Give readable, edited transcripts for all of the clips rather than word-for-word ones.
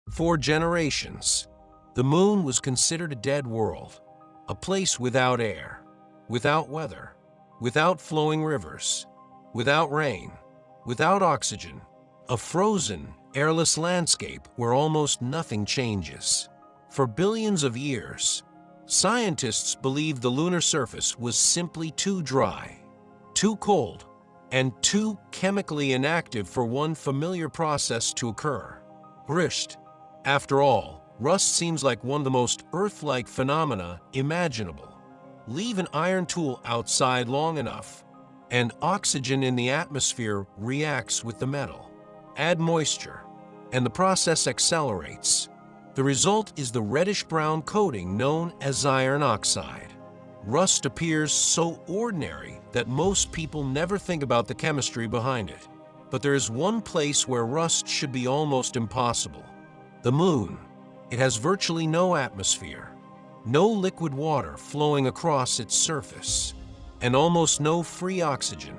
For generations, the moon was considered a dead world, a place without air, without weather, without flowing rivers, without rain, without oxygen, a frozen, airless landscape where almost nothing changes. For billions of years, scientists believed the lunar surface was simply too dry, too cold, and too chemically inactive for one familiar process to occur: rust. After all, rust seems like one of the most Earth-like phenomena imaginable. Leave an iron tool outside long enough, and oxygen in the atmosphere reacts with the metal. Add moisture, and the process accelerates. The result is the reddish-brown coating known as iron oxide. Rust appears so ordinary that most people never think about the chemistry behind it. But there is one place where rust should be almost impossible: the moon. It has virtually no atmosphere, no liquid water flowing across its surface, and almost no free oxygen.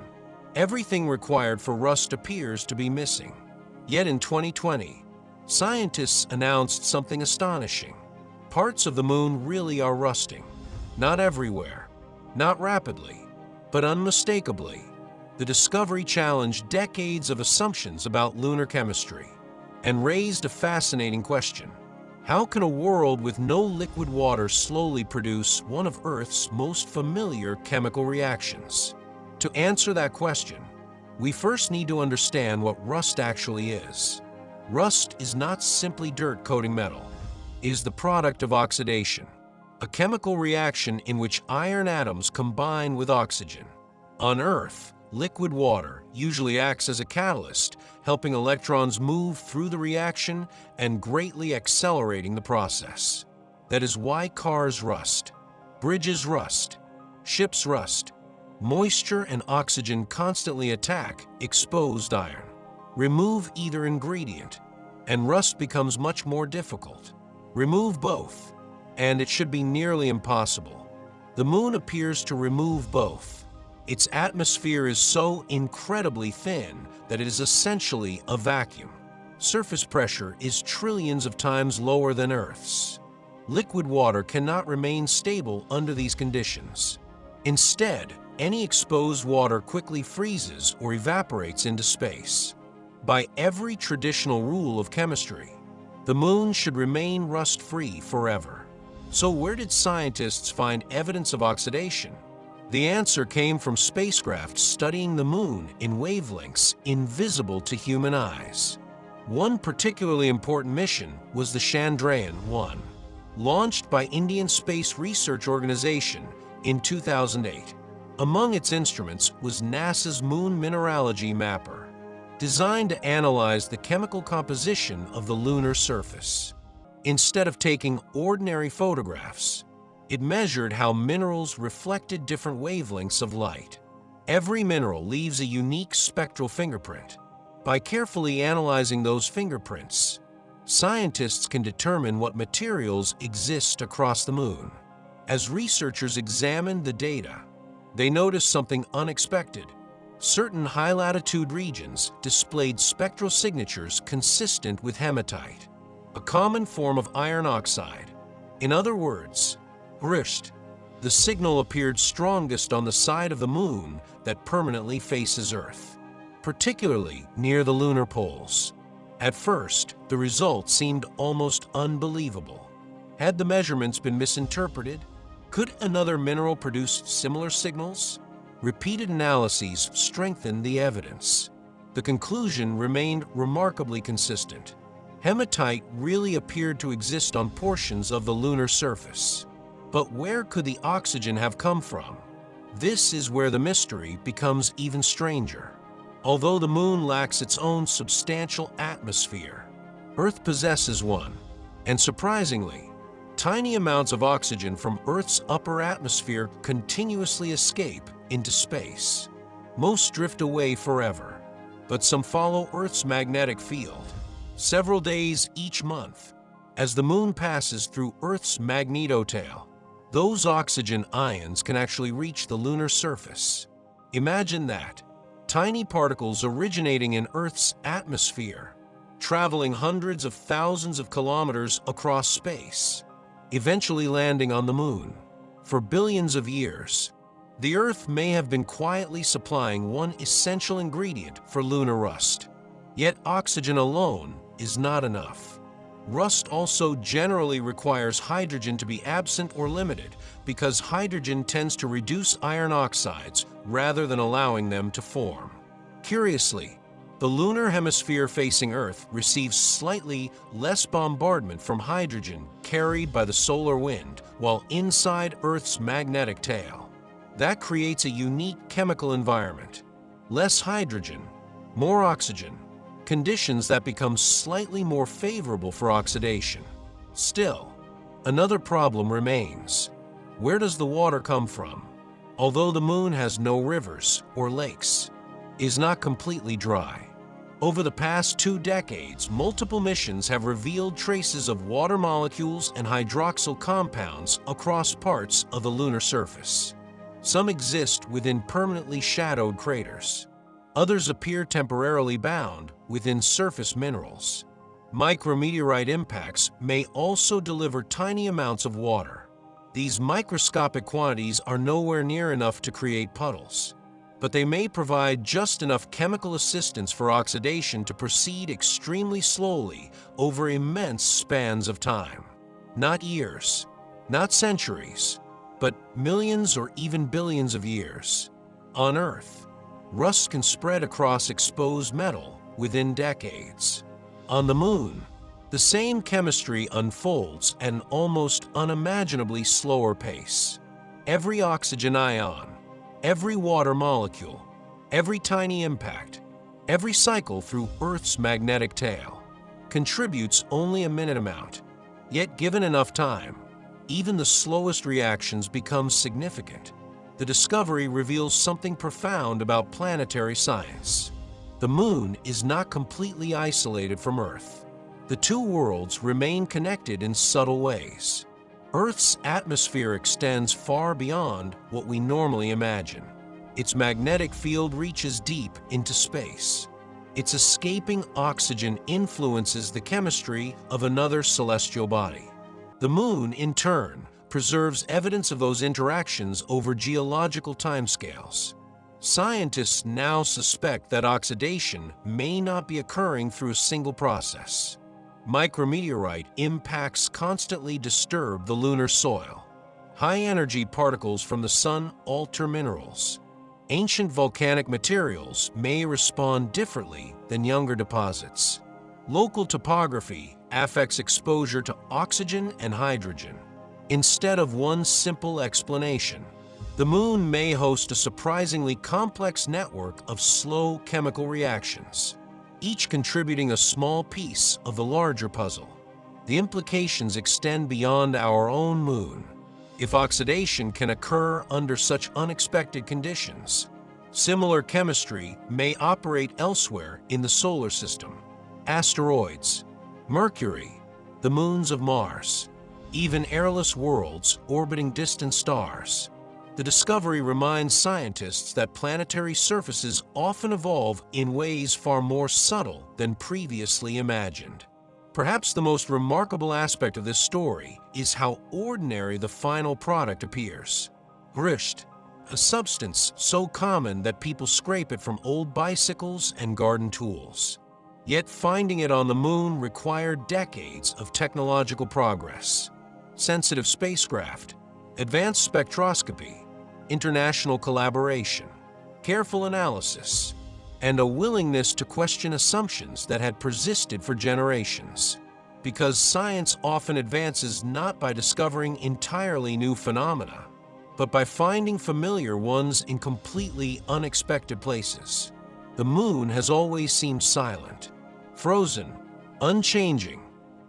Everything required for rust appears to be missing. Yet in 2020, scientists announced something astonishing. Parts of the moon really are rusting. Not everywhere, not rapidly, but unmistakably. The discovery challenged decades of assumptions about lunar chemistry and raised a fascinating question. How can a world with no liquid water slowly produce one of Earth's most familiar chemical reactions? To answer that question, we first need to understand what rust actually is. Rust is not simply dirt coating metal. It is the product of oxidation, a chemical reaction in which iron atoms combine with oxygen. On Earth, liquid water usually acts as a catalyst, helping electrons move through the reaction and greatly accelerating the process. That is why cars rust, bridges rust, ships rust. Moisture and oxygen constantly attack exposed iron. Remove either ingredient, and rust becomes much more difficult. Remove both, and it should be nearly impossible. The moon appears to remove both. Its atmosphere is so incredibly thin that it is essentially a vacuum. Surface pressure is trillions of times lower than Earth's. Liquid water cannot remain stable under these conditions. Instead, any exposed water quickly freezes or evaporates into space. By every traditional rule of chemistry, the moon should remain rust-free forever. So where did scientists find evidence of oxidation? The answer came from spacecraft studying the moon in wavelengths invisible to human eyes. One particularly important mission was the Chandrayaan-1, launched by Indian Space Research Organization in 2008. Among its instruments was NASA's Moon Mineralogy Mapper, designed to analyze the chemical composition of the lunar surface. Instead of taking ordinary photographs, it measured how minerals reflected different wavelengths of light. Every mineral leaves a unique spectral fingerprint. By carefully analyzing those fingerprints, scientists can determine what materials exist across the moon. As researchers examined the data, they noticed something unexpected. Certain high-latitude regions displayed spectral signatures consistent with hematite, a common form of iron oxide. In other words, rust. The signal appeared strongest on the side of the moon that permanently faces Earth, particularly near the lunar poles. At first, the results seemed almost unbelievable. Had the measurements been misinterpreted? Could another mineral produce similar signals? Repeated analyses strengthened the evidence. The conclusion remained remarkably consistent. Hematite really appeared to exist on portions of the lunar surface. But where could the oxygen have come from? This is where the mystery becomes even stranger. Although the moon lacks its own substantial atmosphere, Earth possesses one, and surprisingly, tiny amounts of oxygen from Earth's upper atmosphere continuously escape into space. Most drift away forever, but some follow Earth's magnetic field, several days each month. As the moon passes through Earth's magnetotail, those oxygen ions can actually reach the lunar surface. Imagine that, tiny particles originating in Earth's atmosphere, traveling hundreds of thousands of kilometers across space, eventually landing on the moon. For billions of years, the Earth may have been quietly supplying one essential ingredient for lunar rust. Yet oxygen alone is not enough. Rust also generally requires hydrogen to be absent or limited because hydrogen tends to reduce iron oxides rather than allowing them to form. Curiously, the lunar hemisphere facing Earth receives slightly less bombardment from hydrogen carried by the solar wind, while inside Earth's magnetic tail. That creates a unique chemical environment. Less hydrogen, more oxygen, conditions that become slightly more favorable for oxidation. Still, another problem remains. Where does the water come from? Although the moon has no rivers or lakes, it is not completely dry. Over the past 2 decades, multiple missions have revealed traces of water molecules and hydroxyl compounds across parts of the lunar surface. Some exist within permanently shadowed craters. Others appear temporarily bound within surface minerals. Micrometeorite impacts may also deliver tiny amounts of water. These microscopic quantities are nowhere near enough to create puddles, but they may provide just enough chemical assistance for oxidation to proceed extremely slowly over immense spans of time. Not years, not centuries, but millions or even billions of years. On Earth, rust can spread across exposed metal within decades. On the moon, the same chemistry unfolds at an almost unimaginably slower pace. Every oxygen ion, every water molecule, every tiny impact, every cycle through Earth's magnetic tail contributes only a minute amount. Yet given enough time, even the slowest reactions become significant. The discovery reveals something profound about planetary science. The moon is not completely isolated from Earth. The two worlds remain connected in subtle ways. Earth's atmosphere extends far beyond what we normally imagine. Its magnetic field reaches deep into space. Its escaping oxygen influences the chemistry of another celestial body. The moon, in turn, preserves evidence of those interactions over geological timescales. Scientists now suspect that oxidation may not be occurring through a single process. Micrometeorite impacts constantly disturb the lunar soil. High-energy particles from the sun alter minerals. Ancient volcanic materials may respond differently than younger deposits. Local topography affects exposure to oxygen and hydrogen. Instead of one simple explanation, the moon may host a surprisingly complex network of slow chemical reactions, each contributing a small piece of the larger puzzle. The implications extend beyond our own moon. If oxidation can occur under such unexpected conditions, similar chemistry may operate elsewhere in the solar system. Asteroids, Mercury, the moons of Mars, even airless worlds orbiting distant stars. The discovery reminds scientists that planetary surfaces often evolve in ways far more subtle than previously imagined. Perhaps the most remarkable aspect of this story is how ordinary the final product appears. Grist, a substance so common that people scrape it from old bicycles and garden tools. Yet finding it on the moon required decades of technological progress. Sensitive spacecraft, advanced spectroscopy, international collaboration, careful analysis, and a willingness to question assumptions that had persisted for generations. Because science often advances not by discovering entirely new phenomena, but by finding familiar ones in completely unexpected places. The moon has always seemed silent, frozen, unchanging,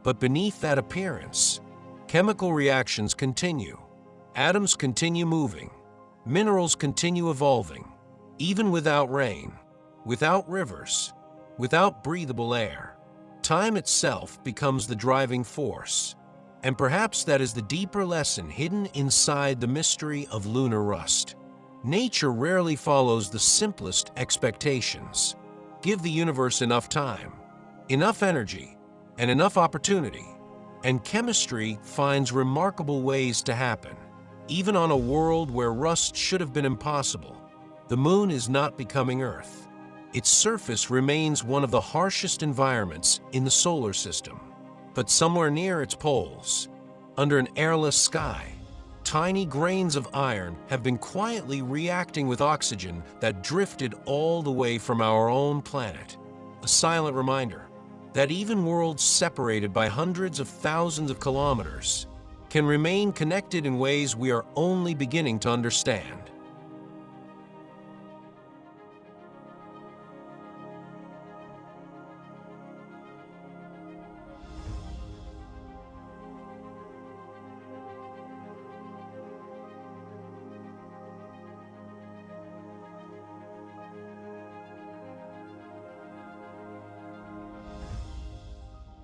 but beneath that appearance, chemical reactions continue. Atoms continue moving. Minerals continue evolving. Even without rain, without rivers, without breathable air, time itself becomes the driving force. And perhaps that is the deeper lesson hidden inside the mystery of lunar rust. Nature rarely follows the simplest expectations. Give the universe enough time, enough energy, and enough opportunity, and chemistry finds remarkable ways to happen. Even on a world where rust should have been impossible, the Moon is not becoming Earth. Its surface remains one of the harshest environments in the solar system. But somewhere near its poles, under an airless sky, tiny grains of iron have been quietly reacting with oxygen that drifted all the way from our own planet. A silent reminder that even worlds separated by hundreds of thousands of kilometers can remain connected in ways we are only beginning to understand.